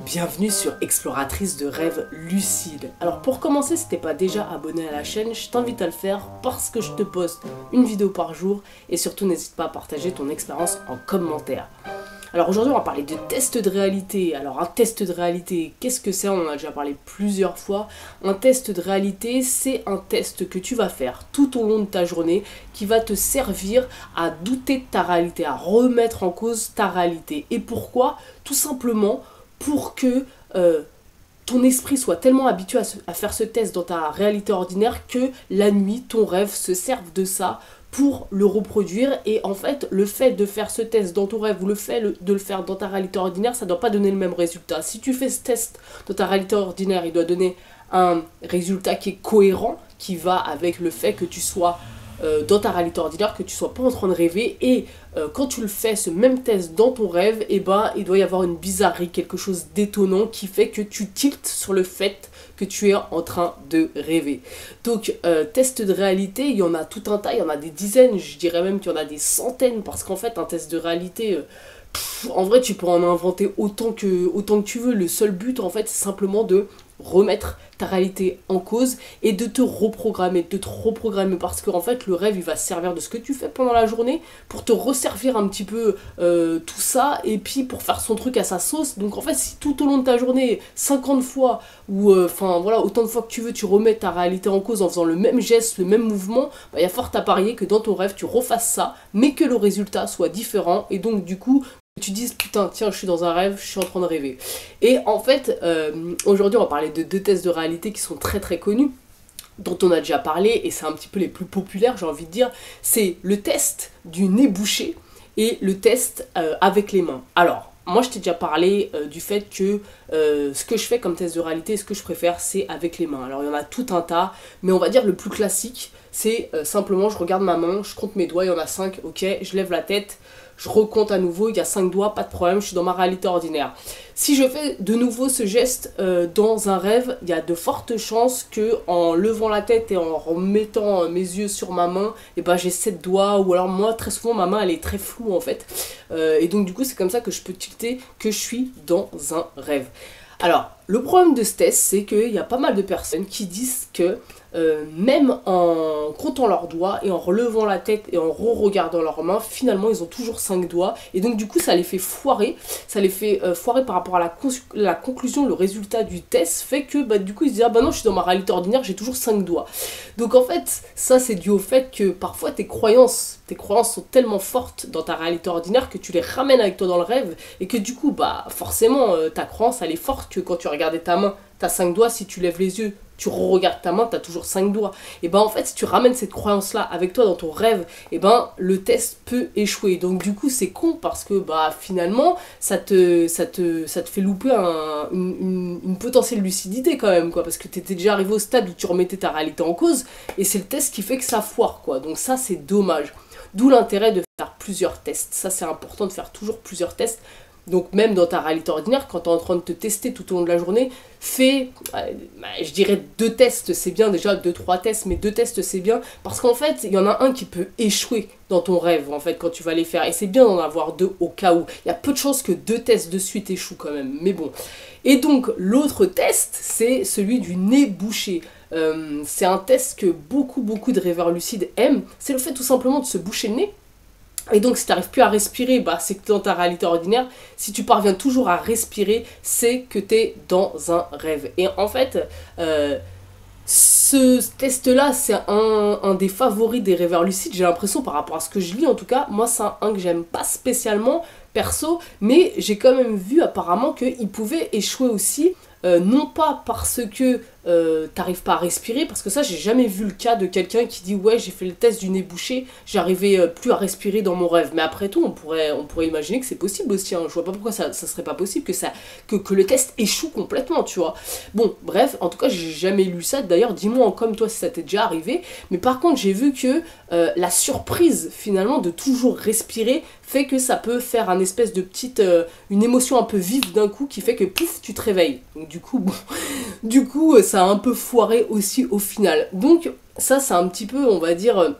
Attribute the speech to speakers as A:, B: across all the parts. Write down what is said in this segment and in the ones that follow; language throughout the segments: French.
A: Bienvenue sur Exploratrice de rêves lucides. Alors pour commencer, si t'es pas déjà abonné à la chaîne, je t'invite à le faire parce que je te poste une vidéo par jour et surtout n'hésite pas à partager ton expérience en commentaire. Alors aujourd'hui on va parler de test de réalité. Alors un test de réalité, qu'est-ce que c'est? On en a déjà parlé plusieurs fois. Un test de réalité, c'est un test que tu vas faire tout au long de ta journée qui va te servir à douter de ta réalité, à remettre en cause ta réalité. Et pourquoi? Tout simplement pour que ton esprit soit tellement habitué à faire ce test dans ta réalité ordinaire que la nuit, ton rêve se serve de ça pour le reproduire. Et en fait, le fait de faire ce test dans ton rêve ou le fait de le faire dans ta réalité ordinaire, ça ne doit pas donner le même résultat. Si tu fais ce test dans ta réalité ordinaire, il doit donner un résultat qui est cohérent, qui va avec le fait que tu sois dans ta réalité ordinaire, que tu sois pas en train de rêver. Et quand tu le fais, ce même test dans ton rêve, et ben, il doit y avoir une bizarrerie, quelque chose d'étonnant qui fait que tu tiltes sur le fait que tu es en train de rêver. Donc, test de réalité, il y en a tout un tas, il y en a des dizaines, je dirais même qu'il y en a des centaines, parce qu'en fait, un test de réalité, en vrai, tu peux en inventer autant que tu veux. Le seul but, en fait, c'est simplement de remettre ta réalité en cause et de te reprogrammer, parce qu'en fait le rêve il va se servir de ce que tu fais pendant la journée pour te resservir un petit peu tout ça et puis pour faire son truc à sa sauce. Donc en fait si tout au long de ta journée 50 fois ou enfin voilà autant de fois que tu veux tu remets ta réalité en cause en faisant le même geste, le même mouvement, bah, y a fort à parier que dans ton rêve tu refasses ça mais que le résultat soit différent et donc du coup tu dises putain tiens je suis dans un rêve, je suis en train de rêver. Et en fait aujourd'hui on va parler de deux tests de réalité qui sont très très connus, dont on a déjà parlé et c'est un petit peu les plus populaires j'ai envie de dire. C'est le test du nez bouché et le test avec les mains. Alors moi je t'ai déjà parlé du fait que ce que je fais comme test de réalité, ce que je préfère c'est avec les mains. Alors il y en a tout un tas mais on va dire le plus classique c'est simplement je regarde ma main, je compte mes doigts, il y en a 5, ok, je lève la tête, je recompte à nouveau, il y a 5 doigts, pas de problème, je suis dans ma réalité ordinaire. Si je fais de nouveau ce geste dans un rêve, il y a de fortes chances que en levant la tête et en remettant mes yeux sur ma main, et ben j'ai 7 doigts, ou alors moi très souvent ma main elle est très floue en fait. Et donc du coup c'est comme ça que je peux tilter que je suis dans un rêve. Alors, le problème de ce test, c'est qu'il y a pas mal de personnes qui disent que même en comptant leurs doigts et en relevant la tête et en re-regardant leurs mains, finalement ils ont toujours 5 doigts. Et donc du coup ça les fait foirer. Ça les fait foirer par rapport à la conclusion, le résultat du test fait que bah, du coup ils se disent ah bah non je suis dans ma réalité ordinaire, j'ai toujours 5 doigts. Donc en fait ça c'est dû au fait que parfois tes croyances sont tellement fortes dans ta réalité ordinaire que tu les ramènes avec toi dans le rêve et que du coup bah forcément ta croyance elle est forte que quand tu regardais ta main, t'as 5 doigts, si tu lèves les yeux, tu re-regardes ta main, t'as toujours 5 doigts. Et ben en fait, si tu ramènes cette croyance-là avec toi dans ton rêve, et ben le test peut échouer. Donc du coup, c'est con parce que bah finalement, ça te fait louper une potentielle lucidité quand même, quoi. Parce que t'étais déjà arrivé au stade où tu remettais ta réalité en cause, et c'est le test qui fait que ça foire, quoi. Donc ça, c'est dommage. D'où l'intérêt de faire plusieurs tests. Ça, c'est important de faire toujours plusieurs tests. Donc même dans ta réalité ordinaire, quand tu es en train de te tester tout au long de la journée, fais, je dirais 2 tests, c'est bien déjà, 2-3 tests, mais 2 tests c'est bien, parce qu'en fait, il y en a un qui peut échouer dans ton rêve, en fait, quand tu vas les faire, et c'est bien d'en avoir 2 au cas où. Il y a peu de chances que 2 tests de suite échouent quand même, mais bon. Et donc, l'autre test, c'est celui du nez bouché. C'est un test que beaucoup de rêveurs lucides aiment, c'est le fait tout simplement de se boucher le nez. Et donc si tu n'arrives plus à respirer, bah, c'est que tu es dans ta réalité ordinaire. Si tu parviens toujours à respirer, c'est que tu es dans un rêve. Et en fait, ce test-là, c'est un des favoris des rêveurs lucides, j'ai l'impression, par rapport à ce que je lis en tout cas. Moi, c'est un que j'aime pas spécialement, perso, mais j'ai quand même vu apparemment qu'il pouvait échouer aussi. Non pas parce que t'arrives pas à respirer, parce que ça j'ai jamais vu le cas de quelqu'un qui dit ouais j'ai fait le test du nez bouché, j'arrivais plus à respirer dans mon rêve, mais après tout on pourrait imaginer que c'est possible aussi, hein. Je vois pas pourquoi ça serait pas possible que le test échoue complètement, tu vois. Bon bref, en tout cas j'ai jamais lu ça, d'ailleurs dis-moi comme toi si ça t'est déjà arrivé, mais par contre j'ai vu que la surprise finalement de toujours respirer fait que ça peut faire un espèce de petite une émotion un peu vive d'un coup qui fait que pouf tu te réveilles. Donc du coup bon ça a un peu foiré aussi au final. Donc ça c'est un petit peu on va dire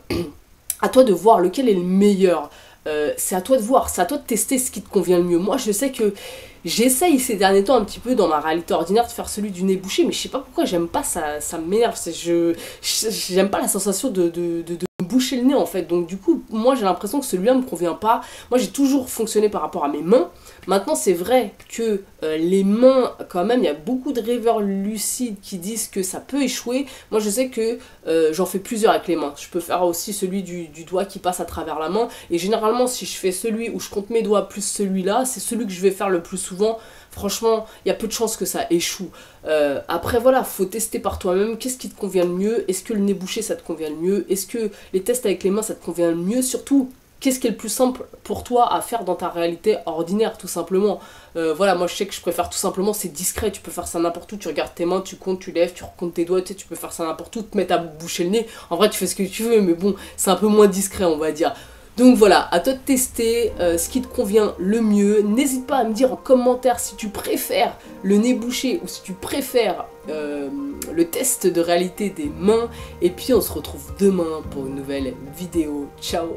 A: à toi de voir lequel est le meilleur. C'est à toi de voir, c'est à toi de tester ce qui te convient le mieux. Moi je sais que J'essaye ces derniers temps un petit peu dans ma réalité ordinaire de faire celui du nez bouché, mais je sais pas pourquoi j'aime pas, ça m'énerve, j'aime pas la sensation de boucher le nez en fait. Donc du coup, moi j'ai l'impression que celui-là me convient pas. Moi j'ai toujours fonctionné par rapport à mes mains. Maintenant c'est vrai que les mains, quand même, il y a beaucoup de rêveurs lucides qui disent que ça peut échouer. Moi je sais que j'en fais plusieurs avec les mains. Je peux faire aussi celui du doigt qui passe à travers la main. Et généralement si je fais celui où je compte mes doigts plus celui-là, c'est celui que je vais faire le plus souvent. Franchement, il y a peu de chances que ça échoue. Après voilà, faut tester par toi-même. Qu'est-ce qui te convient le mieux? Est-ce que le nez bouché ça te convient le mieux? Est-ce que les tests avec les mains ça te convient le mieux? Surtout, qu'est-ce qui est le plus simple pour toi à faire dans ta réalité ordinaire, tout simplement? Voilà, moi je sais que je préfère tout simplement, c'est discret, tu peux faire ça n'importe où, tu regardes tes mains, tu comptes, tu lèves, tu recomptes tes doigts, tu peux faire ça n'importe où, te mettre à boucher le nez. En vrai, tu fais ce que tu veux, mais bon, c'est un peu moins discret, on va dire. Donc voilà, à toi de tester ce qui te convient le mieux. N'hésite pas à me dire en commentaire si tu préfères le nez bouché ou si tu préfères le test de réalité des mains. Et puis on se retrouve demain pour une nouvelle vidéo. Ciao!